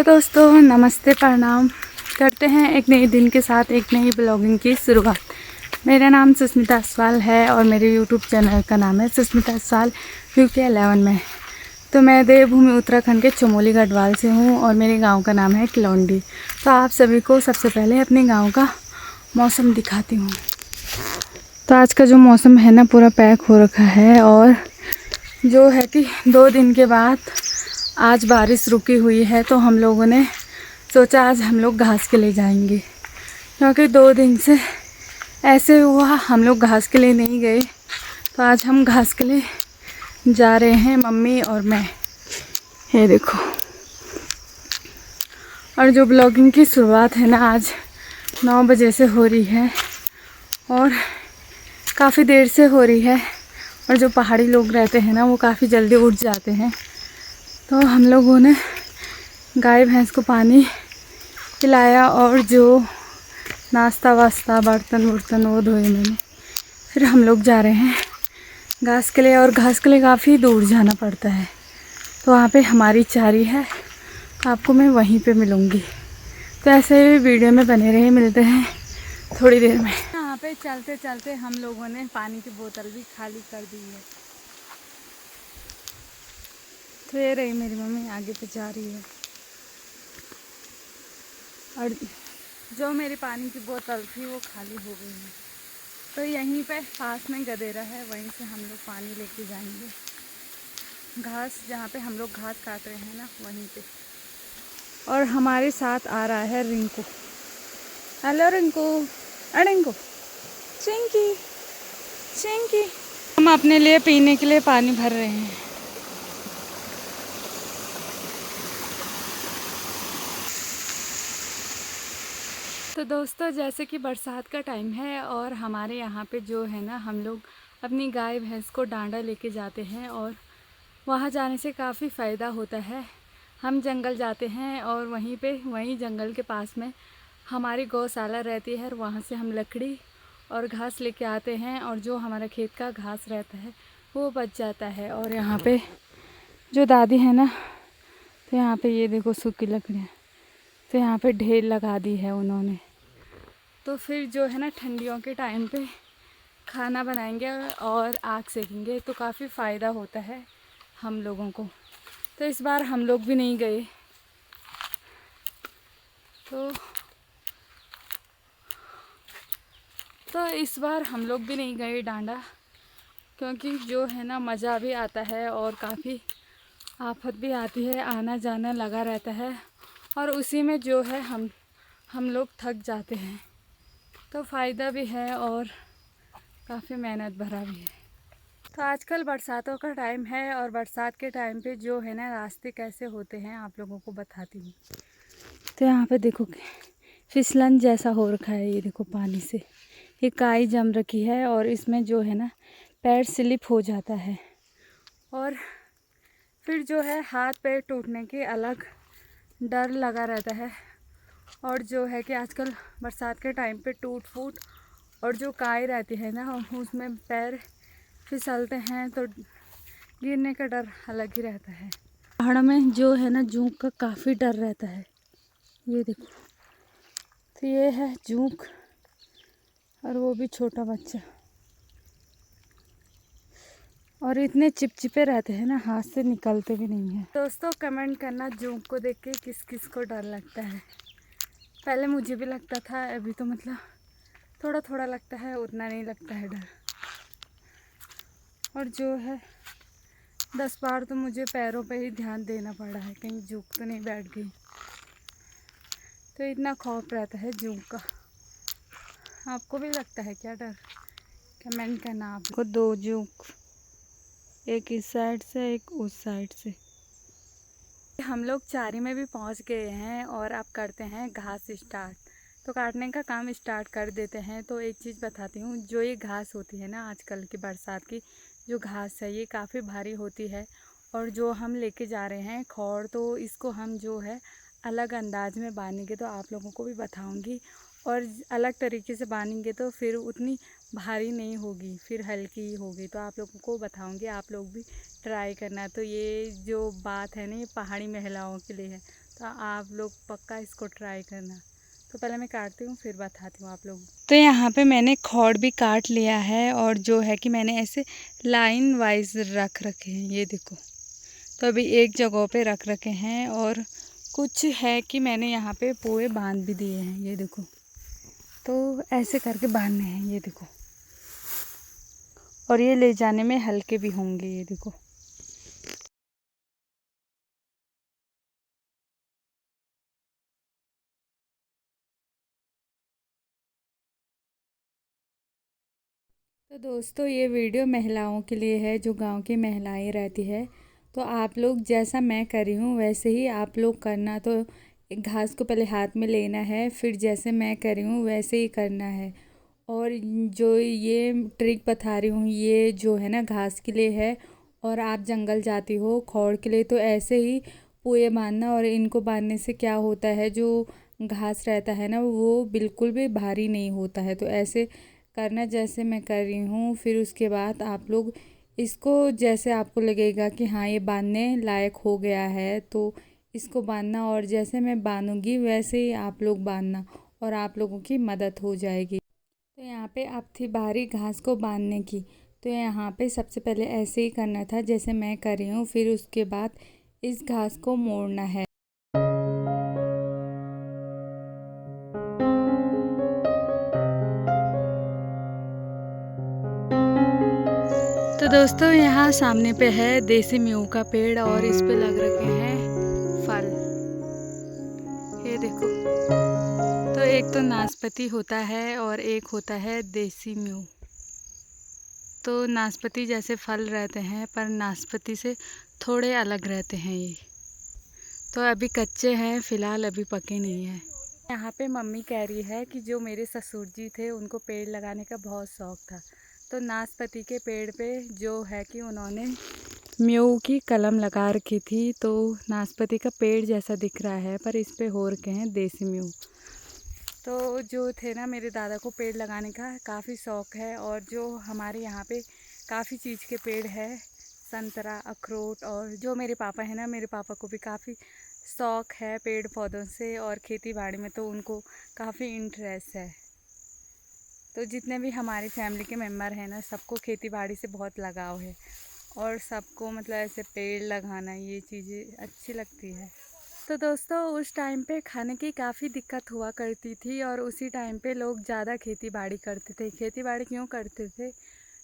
तो दोस्तों नमस्ते, प्रणाम। करते हैं एक नए दिन के साथ एक नई ब्लॉगिंग की शुरुआत। मेरा नाम सुष्मिता असवाल है और मेरे यूट्यूब चैनल का नाम है सुष्मिता असवाल UK 11 में। तो मैं देवभूमि उत्तराखंड के चमोली गढ़वाल से हूँ और मेरे गांव का नाम है किलौंडी। तो आप सभी को सबसे पहले अपने गांव का मौसम दिखाती हूँ। तो आज का जो मौसम है ना, पूरा पैक हो रखा है और जो है कि 2 दिन के बाद आज बारिश रुकी हुई है। तो हम लोगों ने सोचा आज हम लोग घास के लिए जाएंगे, क्योंकि 2 दिन से ऐसे हुआ हम लोग घास के लिए नहीं गए। तो आज हम घास के लिए जा रहे हैं, मम्मी और मैं। ये देखो। और जो ब्लॉगिंग की शुरुआत है ना, आज 9 बजे से हो रही है और काफ़ी देर से हो रही है। और जो पहाड़ी लोग रहते हैं ना, वो काफ़ी जल्दी उठ जाते हैं। तो हम लोगों ने गाय भैंस को पानी पिलाया और जो नाश्ता वास्ता बर्तन वो धोए मैंने। फिर हम लोग जा रहे हैं घास के लिए, और घास के लिए काफ़ी दूर जाना पड़ता है। तो वहाँ पे हमारी चारी है, तो आपको मैं वहीं पे मिलूँगी। तो ऐसे ही वीडियो में बने रहे, मिलते हैं थोड़ी देर में। यहाँ पे चलते चलते हम लोगों ने पानी की बोतल भी खाली कर दी है। तो ये रही मेरी मम्मी आगे पे जा रही है, और जो मेरी पानी की बोतल थी वो खाली हो गई है। तो यहीं पे पास में गदेरा है, वहीं से हम लोग पानी लेके जाएंगे। घास जहाँ पे हम लोग घास काट रहे हैं ना, वहीं पे। और हमारे साथ आ रहा है रिंकू। हेलो रिंकू। रिंकू, चिंकी चिंकी। हम अपने लिए पीने के लिए पानी भर रहे हैं। तो दोस्तों, जैसे कि बरसात का टाइम है और हमारे यहाँ पे जो है ना, हम लोग अपनी गाय भैंस को डांडा लेके जाते हैं और वहाँ जाने से काफ़ी फ़ायदा होता है। हम जंगल जाते हैं और वहीं जंगल के पास में हमारी गौशाला रहती है, और वहाँ से हम लकड़ी और घास लेके आते हैं, और जो हमारा खेत का घास रहता है वो बच जाता है। और यहाँ पे जो दादी है ना, तो यहाँ पे ये देखो सूखी लकड़ियाँ, तो यहाँ पे ढेर लगा दी है उन्होंने। तो फिर जो है ना, ठंडियों के टाइम पे खाना बनाएंगे और आग सेकेंगे, तो काफ़ी फ़ायदा होता है हम लोगों को। तो इस बार हम लोग भी नहीं गए। तो इस बार हम लोग भी नहीं गए डांडा, क्योंकि जो है ना, मज़ा भी आता है और काफ़ी आफत भी आती है, आना जाना लगा रहता है, और उसी में जो है हम लोग थक जाते हैं। तो फ़ायदा भी है और काफ़ी मेहनत भरा भी है। तो आजकल बरसातों का टाइम है, और बरसात के टाइम पे जो है ना, रास्ते कैसे होते हैं आप लोगों को बताती हूँ। तो यहाँ पे देखो फिसलन जैसा हो रखा है, ये देखो पानी से ये काई जम रखी है, और इसमें जो है ना, पैर स्लिप हो जाता है, और फिर जो है हाथ पैर टूटने के अलग डर लगा रहता है। और जो है कि आजकल बरसात के टाइम पे टूट फूट और जो काई रहती है ना, उसमें पैर फिसलते हैं तो गिरने का डर अलग ही रहता है। पहाड़ों में जो है ना, जूक का काफ़ी डर रहता है। ये देखो, तो ये है जूक, और वो भी छोटा बच्चा, और इतने चिपचिपे रहते हैं ना, हाथ से निकलते भी नहीं है। दोस्तों, कमेंट करना जूक को देख के किस किस को डर लगता है। पहले मुझे भी लगता था, अभी तो मतलब थोड़ा थोड़ा लगता है, उतना नहीं लगता है डर। और जो है 10 बार तो मुझे पैरों पे ही ध्यान देना पड़ा है, कहीं जूक तो नहीं बैठ गई। तो इतना खौफ रहता है जूक का। आपको भी लगता है क्या डर? कमेंट करना। आपको 2 जूक, एक इस साइड से एक उस साइड से। हम लोग चारी में भी पहुंच गए हैं, और अब करते हैं घास स्टार्ट। तो काटने का काम स्टार्ट कर देते हैं। तो एक चीज़ बताती हूँ, जो ये घास होती है ना, आजकल की बरसात की जो घास है, ये काफ़ी भारी होती है। और जो हम लेके जा रहे हैं खौर, तो इसको हम जो है अलग अंदाज में बांधेंगे, तो आप लोगों को भी बताऊँगी। और अलग तरीके से बांधेंगे तो फिर उतनी भारी नहीं होगी, फिर हल्की ही होगी। तो आप लोगों को बताऊंगी, आप लोग भी ट्राई करना। तो ये जो बात है ना, ये पहाड़ी महिलाओं के लिए है। तो आप लोग पक्का इसको ट्राई करना। तो पहले मैं काटती हूँ फिर बताती हूँ आप लोग। तो यहाँ पे मैंने खौड़ भी काट लिया है और जो है कि मैंने ऐसे लाइन वाइज रख रखे हैं, ये देखो। तो अभी एक जगह पे रख रखे हैं और कुछ है कि मैंने यहाँ पे पोए बांध भी दिए हैं, ये देखो। तो ऐसे करके बांधने हैं, ये देखो। और ये ले जाने में हल्के भी होंगे, ये देखो। तो दोस्तों ये वीडियो महिलाओं के लिए है, जो गांव की महिलाएं रहती है। तो आप लोग जैसा मैं करी हूँ वैसे ही आप लोग करना। तो एक घास को पहले हाथ में लेना है, फिर जैसे मैं करी हूँ वैसे ही करना है। और जो ये ट्रिक बता रही हूँ ये जो है ना घास के लिए है, और आप जंगल जाती हो खौड़ के लिए तो ऐसे ही पुए बांधना। और इनको बांधने से क्या होता है, जो घास रहता है ना वो बिल्कुल भी भारी नहीं होता है। तो ऐसे करना जैसे मैं कर रही हूँ। फिर उसके बाद आप लोग इसको जैसे आपको लगेगा कि हाँ ये बांधने लायक हो गया है तो इसको बांधना, और जैसे मैं बांधूंगी वैसे ही आप लोग बांधना और आप लोगों की मदद हो जाएगी। तो यहाँ पे अब थी बारी घास को बांधने की। तो यहाँ पे सबसे पहले ऐसे ही करना था जैसे मैं कर रही हूँ। फिर उसके बाद इस घास को मोड़ना है। तो दोस्तों यहाँ सामने पे है देसी मीऊ का पेड़ और इस पे लग रखे हैं फल, ये देखो। तो एक तो नाशपाती होता है और एक होता है देसी मीऊ। तो नाशपाती जैसे फल रहते हैं पर नाशपाती से थोड़े अलग रहते हैं ये। तो अभी कच्चे हैं फिलहाल, अभी पके नहीं हैं। यहाँ पे मम्मी कह रही है कि जो मेरे ससुर जी थे उनको पेड़ लगाने का बहुत शौक था। तो नाशपाती के पेड़ पे जो है कि उन्होंने मीऊ की कलम लगा रखी थी। तो नाशपाती का पेड़ जैसा दिख रहा है पर इस पे हो रखे हैं देसी मीऊ। तो जो थे ना मेरे दादा को पेड़ लगाने का काफ़ी शौक़ है, और जो हमारे यहाँ पे काफ़ी चीज़ के पेड़ है, संतरा, अखरोट। और जो मेरे पापा है ना, मेरे पापा को भी काफ़ी शौक़ है पेड़ पौधों से और खेती बाड़ी में, तो उनको काफ़ी इंटरेस्ट है। तो जितने भी हमारी फैमिली के मेम्बर हैं ना, सबको खेती बाड़ी से बहुत लगाव है और सबको मतलब ऐसे पेड़ लगाना ये चीज़ें अच्छी लगती है। तो दोस्तों उस टाइम पे खाने की काफ़ी दिक्कत हुआ करती थी और उसी टाइम पे लोग ज़्यादा खेती बाड़ी करते थे। खेती बाड़ी क्यों करते थे?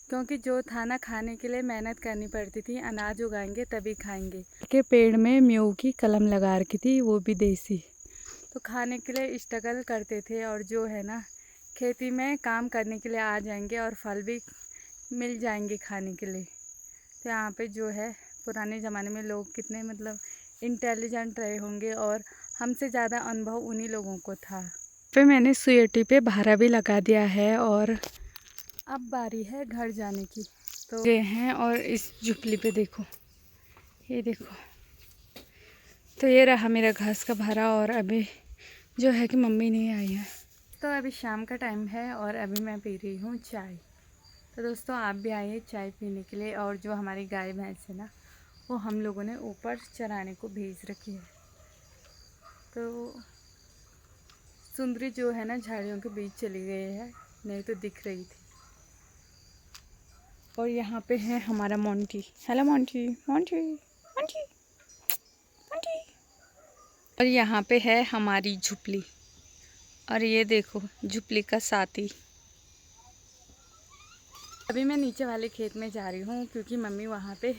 क्योंकि जो था ना खाने के लिए मेहनत करनी पड़ती थी, अनाज उगाएंगे तभी खाएंगे। के पेड़ में मीऊ की कलम लगा रखी थी, वो भी देसी। तो खाने के लिए स्ट्रगल करते थे और जो है ना खेती में काम करने के लिए आ जाएंगे और फल भी मिल जाएंगे खाने के लिए। तो यहाँ पे जो है पुराने ज़माने में लोग कितने मतलब इंटेलिजेंट रहे होंगे और हमसे ज़्यादा अनुभव उन्हीं लोगों को था। फिर मैंने सुएटी पे भारा भी लगा दिया है और अब बारी है घर जाने की। तो ये हैं और इस झुपली पे देखो, ये देखो। तो ये रहा मेरा घास का भारा और अभी जो है कि मम्मी नहीं आई है। तो अभी शाम का टाइम है और अभी मैं पी रही हूँ चाय। तो दोस्तों आप भी आइए चाय पीने के लिए। और जो हमारी गाय भैंस है ना वो हम लोगों ने ऊपर चराने को भेज रखी है। तो सुंदरी जो है ना झाड़ियों के बीच चली गई है, नहीं तो दिख रही थी। और यहाँ पे है हमारा Monty. Hello Monty, Monty, Monty, Monty. और यहाँ पे है हमारी झुपली। और ये देखो झुपली का साथी। अभी मैं नीचे वाले खेत में जा रही हूँ क्योंकि मम्मी वहाँ पे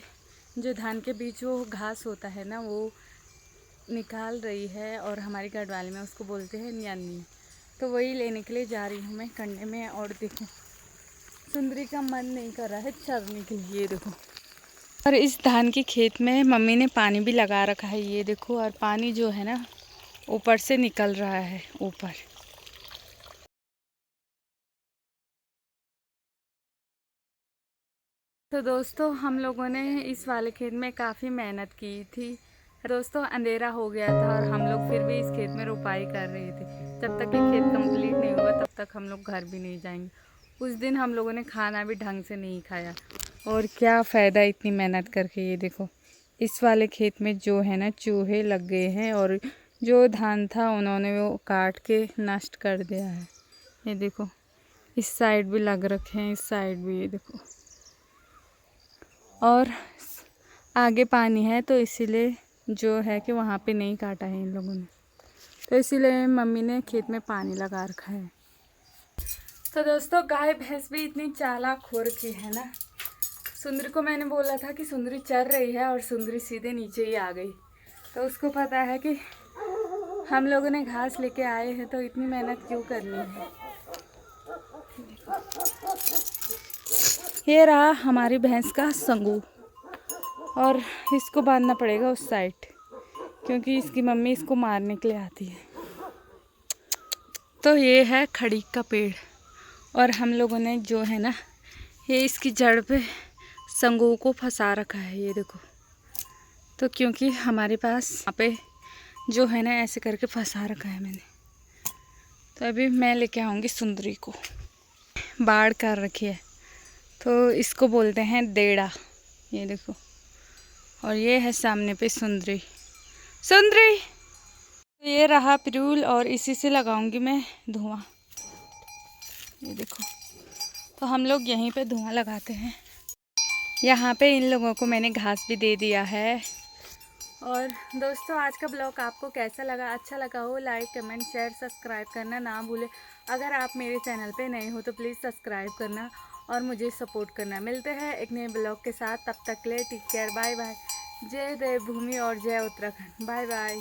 जो धान के बीच वो घास होता है ना वो निकाल रही है, और हमारी गढ़वाली में उसको बोलते हैं न्यानी। तो वही लेने के लिए जा रही हूँ मैं कंडे में। और देखो सुंदरी का मन नहीं कर रहा है चरने के लिए, देखो। और इस धान के खेत में मम्मी ने पानी भी लगा रखा है, ये देखो। और पानी जो है ना ऊपर से निकल रहा है ऊपर। तो दोस्तों हम लोगों ने इस वाले खेत में काफ़ी मेहनत की थी। दोस्तों अंधेरा हो गया था और हम लोग फिर भी इस खेत में रुपाई कर रहे थे। जब तक ये खेत कंप्लीट नहीं हुआ तब तक हम लोग घर भी नहीं जाएंगे। उस दिन हम लोगों ने खाना भी ढंग से नहीं खाया। और क्या फ़ायदा इतनी मेहनत करके। ये देखो इस वाले खेत में जो है ना चूहे लग गए हैं और जो धान था उन्होंने वो काट के नष्ट कर दिया है। ये देखो, इस साइड भी लग रखे हैं, इस साइड भी, ये देखो। और आगे पानी है तो इसीलिए जो है कि वहाँ पे नहीं काटा है इन लोगों ने, तो इसीलिए मम्मी ने खेत में पानी लगा रखा है। तो दोस्तों, गाय भैंस भी इतनी चालाक हो रखी है ना। सुंदरी को मैंने बोला था कि सुंदरी चर रही है और सुंदरी सीधे नीचे ही आ गई। तो उसको पता है कि हम लोगों ने घास लेके आए हैं तो इतनी मेहनत क्यों करनी है। ये रहा हमारी भैंस का संगू, और इसको बांधना पड़ेगा उस साइड क्योंकि इसकी मम्मी इसको मारने के लिए आती है। तो ये है खड़ी का पेड़, और हम लोगों ने जो है ना, ये इसकी जड़ पे संगू को फंसा रखा है, ये देखो। तो क्योंकि हमारे पास यहाँ पे जो है ना ऐसे करके फंसा रखा है मैंने, तो अभी मैं लेके आऊँगी सुंदरी को। बाढ़ कर रखी है तो इसको बोलते हैं देड़ा, ये देखो। और ये है सामने पे सुंदरी। सुंदरी, ये रहा पिरूल, और इसी से लगाऊंगी मैं धुआं, ये देखो। तो हम लोग यहीं पे धुआं लगाते हैं। यहाँ पे इन लोगों को मैंने घास भी दे दिया है। और दोस्तों, आज का ब्लॉग आपको कैसा लगा? अच्छा लगा हो लाइक कमेंट शेयर सब्सक्राइब करना ना भूलें। अगर आप मेरे चैनल पे नए हो तो प्लीज़ सब्सक्राइब करना और मुझे सपोर्ट करना। मिलते हैं एक नए ब्लॉग के साथ, तब तक के लिए टेक केयर, बाय बाय। जय देवभूमि और जय उत्तराखंड, बाय बाय।